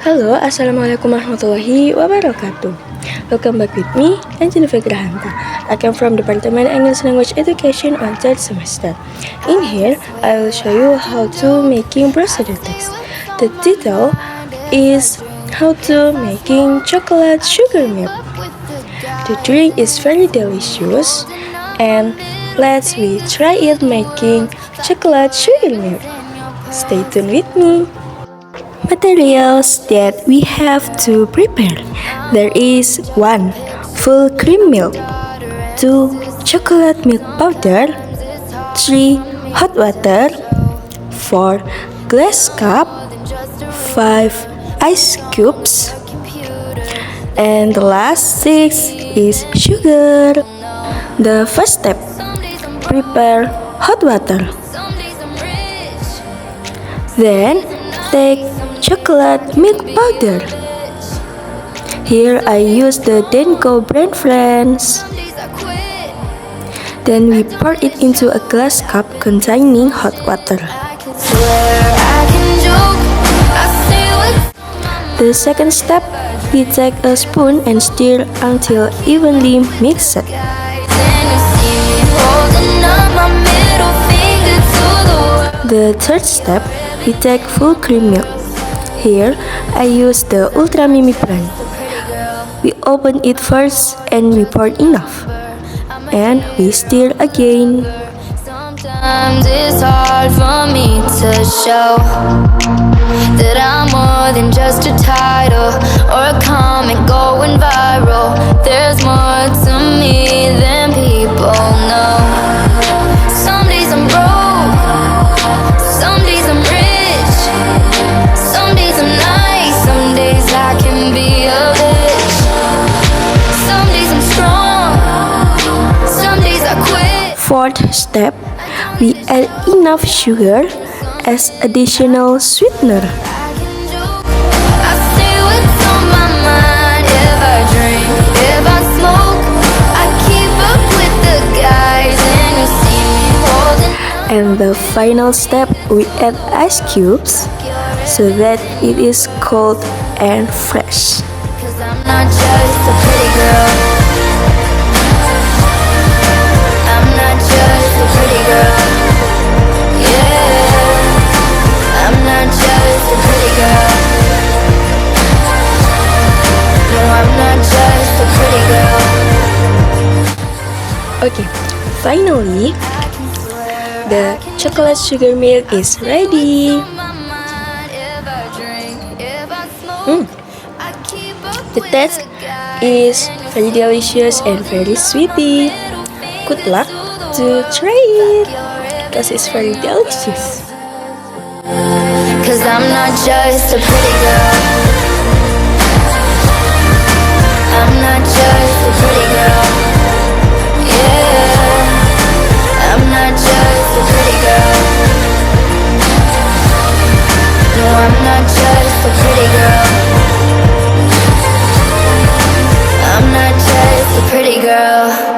Halo, Assalamualaikum warahmatullahi wabarakatuh. Welcome back with me, Angely Vegrahanta. I come from Department English Language Education on 3rd semester. In here, I will show you how to making procedure text. The title is how to making chocolate sugar milk. The drink is very delicious, and let's we try it making chocolate sugar milk. Stay tuned with me. Materials that we have to prepare. There is 1. Full cream milk, 2. Chocolate milk powder, 3. Hot water, 4. Glass cup, 5. Ice cubes, and the last 6 is sugar. The first step, prepare hot water. Then take chocolate milk powder. Here I use the Denko brand, friends. Then we pour it into a glass cup containing hot water. The second step, we take a spoon and stir until evenly mixed. The third step, we take full cream milk. Here, I use the Ultra Mimi brand. We open it first and we pour enough. And we stir again. Sometimes it's hard for me to show that I'm more than just a title or a comic going viral. There's more to me than people know. Some days I'm broke, some days I'm rich, some days I'm nice, some days I can be a bitch. Some days I'm strong, some days I quit. Fourth step, we add enough sugar as additional sweetener. And the final step, we add ice cubes so that it is cold and fresh. I'm not just a pretty girl. I'm not just a pretty girl. Yeah, I'm not just a pretty girl. No, I'm not just a pretty girl. Okay, finally, the chocolate sugar milk is ready. The taste is very delicious and very sweety. Good luck to try it because it's very delicious. Cause I'm not just a pretty girl. I'm not just a pretty girl. Yeah, I'm not just a pretty girl. No, I'm not just a pretty girl. I'm not just a pretty girl.